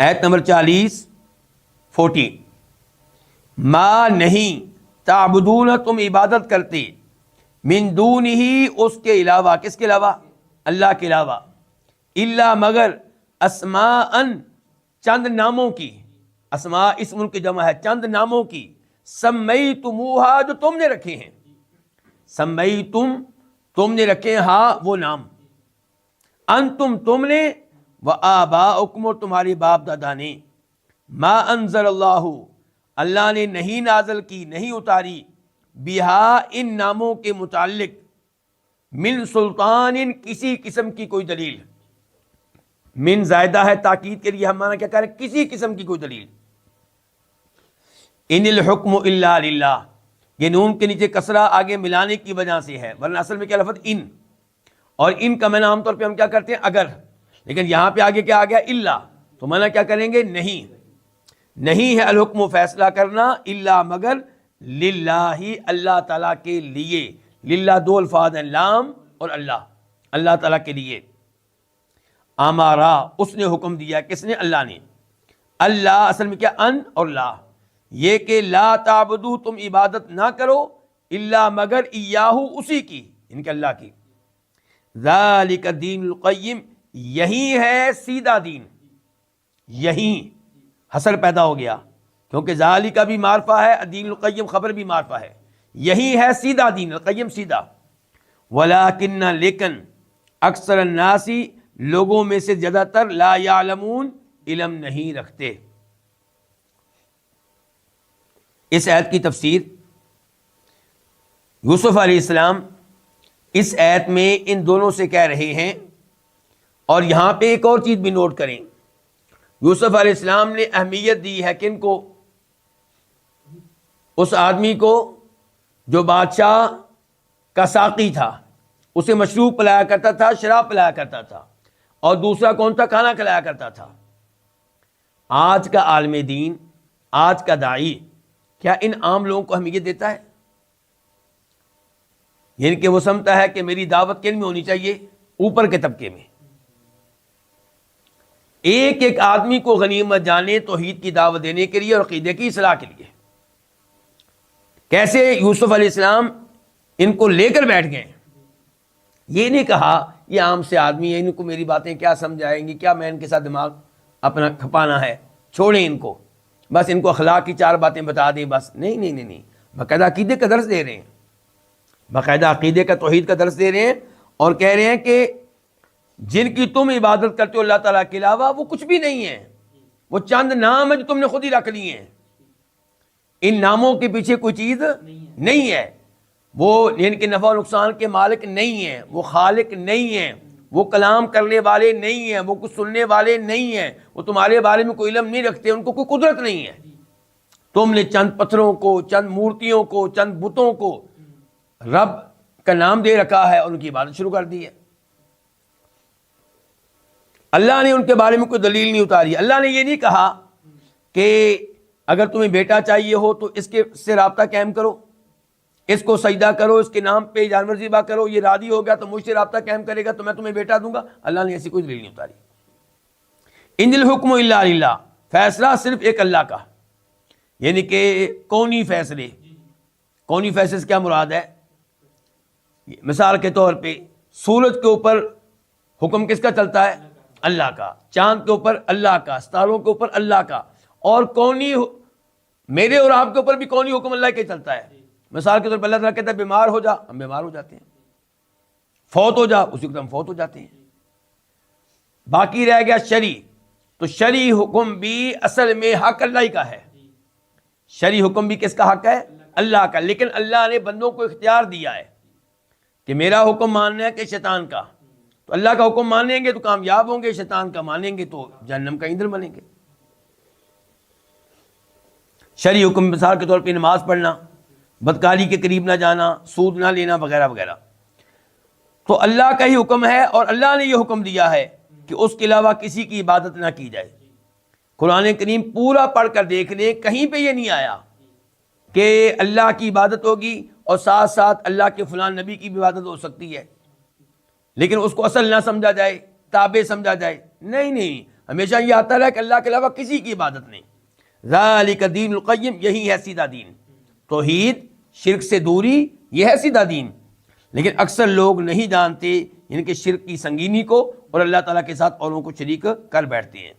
آیت نمبر 40 ما نہیں تعبدون تم عبادت کرتے من دون ہی اس کے علاوہ، کس کے علاوہ؟ اللہ کے علاوہ، الا مگر اسماء چند ناموں کی، اسماء اسم کی جمع ہے، چند ناموں کی، سمیتموہا جو تم نے رکھے ہیں، سمیتم تم نے رکھے ہاں وہ نام، انتم تم نے، و آباؤکم اور تمہارے باپ دادا نے، ما انزل اللہ اللہ نے نہیں نازل کی، نہیں اتاری، بہا ان ناموں کے متعلق، من سلطان کسی قسم کی کوئی دلیل، من زائدہ ہے تاکید کے لیے، ہم مانا کیا کریں، کسی قسم کی کوئی دلیل، ان الحکم الا للہ، یہ نون کے نیچے کسرہ آگے ملانے کی وجہ سے ہے، ورنہ اصل میں کیا لفظ ان، اور ان کا معنی عام طور پہ ہم کیا کرتے ہیں اگر، لیکن یہاں پہ آگے کیا آ گیا الا، تو معنی کیا کریں گے نہیں، نہیں ہے الحکم فیصلہ کرنا، الا مگر للہ اللہ تعالیٰ کے لیے، للہ دو الفاظ ہیں لام اور اللہ، اللہ تعالیٰ کے لیے، امارا اس نے حکم دیا، کس نے؟ اللہ نے، اللہ اصل میں کیا ان اور لا، یہ کہ لا تعبدو تم عبادت نہ کرو، الا مگر ایاہو اسی کی، ان کے اللہ کی، ذالک الدین القیم یہی ہے سیدھا دین، یہی حسر پیدا ہو گیا کیونکہ ذالک بھی معرفہ ہے، الدین القیم خبر بھی معرفہ ہے، یہی ہے سیدھا دین، القیم سیدھا، ولیکن لیکن اکثر الناس لوگوں میں سے زیادہ تر لا یعلمون علم نہیں رکھتے۔ اس آیت کی تفسیر، یوسف علیہ السلام اس آیت میں ان دونوں سے کہہ رہے ہیں، اور یہاں پہ ایک اور چیز بھی نوٹ کریں، یوسف علیہ السلام نے اہمیت دی ہے کن کو؟ اس آدمی کو جو بادشاہ کا ساقی تھا، اسے مشروب پلایا کرتا تھا، شراب پلایا کرتا تھا، اور دوسرا کون تھا؟ کھانا کھلایا کرتا تھا۔ آج کا عالم دین، آج کا داعی کیا ان عام لوگوں کو اہمیت دیتا ہے؟ یعنی کہ وہ سمجھتا ہے کہ میری دعوت کن میں ہونی چاہیے؟ اوپر کے طبقے میں۔ ایک ایک آدمی کو غنیمت جانے توحید کی دعوت دینے کے لیے اور عقیدے کی اصلاح کے لیے۔ کیسے یوسف علیہ السلام ان کو لے کر بیٹھ گئے، یہ نہیں کہا یہ عام سے آدمی ہے، ان کو میری باتیں کیا سمجھ آئیں گی، کیا میں ان کے ساتھ دماغ اپنا کھپانا ہے، چھوڑیں ان کو، بس ان کو اخلاق کی 4 باتیں بتا دیں بس۔ نہیں نہیں نہیں نہیں، باقاعدہ عقیدے کا درس دے رہے ہیں، باقاعدہ عقیدے کا توحید کا درس دے رہے ہیں، اور کہہ رہے ہیں کہ جن کی تم عبادت کرتے ہو اللہ تعالیٰ کے علاوہ وہ کچھ بھی نہیں ہے، وہ چند نام ہے جو تم نے خود ہی رکھ لیے ہیں، ان ناموں کے پیچھے کوئی چیز نہیں ہے، وہ ان کے نفع و نقصان کے مالک نہیں ہیں، وہ خالق نہیں ہیں، وہ کلام کرنے والے نہیں ہیں، وہ کچھ سننے والے نہیں ہیں، وہ تمہارے بارے میں کوئی علم نہیں رکھتے، ان کو کوئی قدرت نہیں ہے۔ تم نے چند پتھروں کو، چند مورتیوں کو، چند بتوں کو رب کا نام دے رکھا ہے اور ان کی عبادت شروع کر دی ہے۔ اللہ نے ان کے بارے میں کوئی دلیل نہیں اتاری۔ اللہ نے یہ نہیں کہا کہ اگر تمہیں بیٹا چاہیے ہو تو اس کے سے رابطہ قائم کرو، اس کو سجدہ کرو، اس کے نام پہ جانور ذبح کرو، یہ راضی ہو گیا تو مجھ سے رابطہ قائم کرے گا تو میں تمہیں بیٹا دوں گا۔ اللہ نے ایسی کوئی دلیل نہیں اتاری۔ ان الحکم الا للہ، فیصلہ صرف ایک اللہ کا، یعنی کہ کونی فیصلے۔ کونی فیصلے سے کیا مراد ہے؟ مثال کے طور پہ سورج کے اوپر حکم کس کا چلتا ہے؟ اللہ کا، چاند کے اوپر اللہ کا، ستاروں کے اوپر اللہ کا، اور کونی میرے اور آپ کے اوپر بھی کونی حکم اللہ کے چلتا ہے۔ مثال کے طور پر اللہ تعالیٰ کہتا ہے بیمار ہو جا، ہم بیمار ہو جاتے ہیں، فوت ہو جا، اسی وقت ہم فوت ہو جاتے ہیں۔ باقی رہ گیا شرعی، تو شرعی حکم بھی اصل میں حق اللہ ہی کا ہے، شرعی حکم بھی کس کا حق ہے؟ اللہ کا، لیکن اللہ نے بندوں کو اختیار دیا ہے کہ میرا حکم ماننا ہے کہ شیطان کا، تو اللہ کا حکم مانیں گے تو کامیاب ہوں گے، شیطان کا مانیں گے تو جہنم کا ایندھن بنیں گے۔ شرعی حکم مثال کے طور پہ نماز پڑھنا، بدکاری کے قریب نہ جانا، سود نہ لینا، وغیرہ وغیرہ، تو اللہ کا ہی حکم ہے، اور اللہ نے یہ حکم دیا ہے کہ اس کے علاوہ کسی کی عبادت نہ کی جائے۔ قرآن کریم پورا پڑھ کر دیکھ لیں، کہیں پہ یہ نہیں آیا کہ اللہ کی عبادت ہوگی اور ساتھ ساتھ اللہ کے فلان نبی کی بھی عبادت ہو سکتی ہے، لیکن اس کو اصل نہ سمجھا جائے، تابع سمجھا جائے۔ نہیں نہیں، ہمیشہ یہ آتا رہا کہ اللہ کے علاوہ کسی کی عبادت نہیں. ذالک الدین القیم، یہی ہے سیدھا دین. توحید، شرک سے دوری، یہ ہے سیدھا دین. لیکن اکثر لوگ نہیں جانتے ان کے شرک کی سنگینی کو، اور اللہ تعالیٰ کے ساتھ اوروں کو شریک کر بیٹھتے ہیں.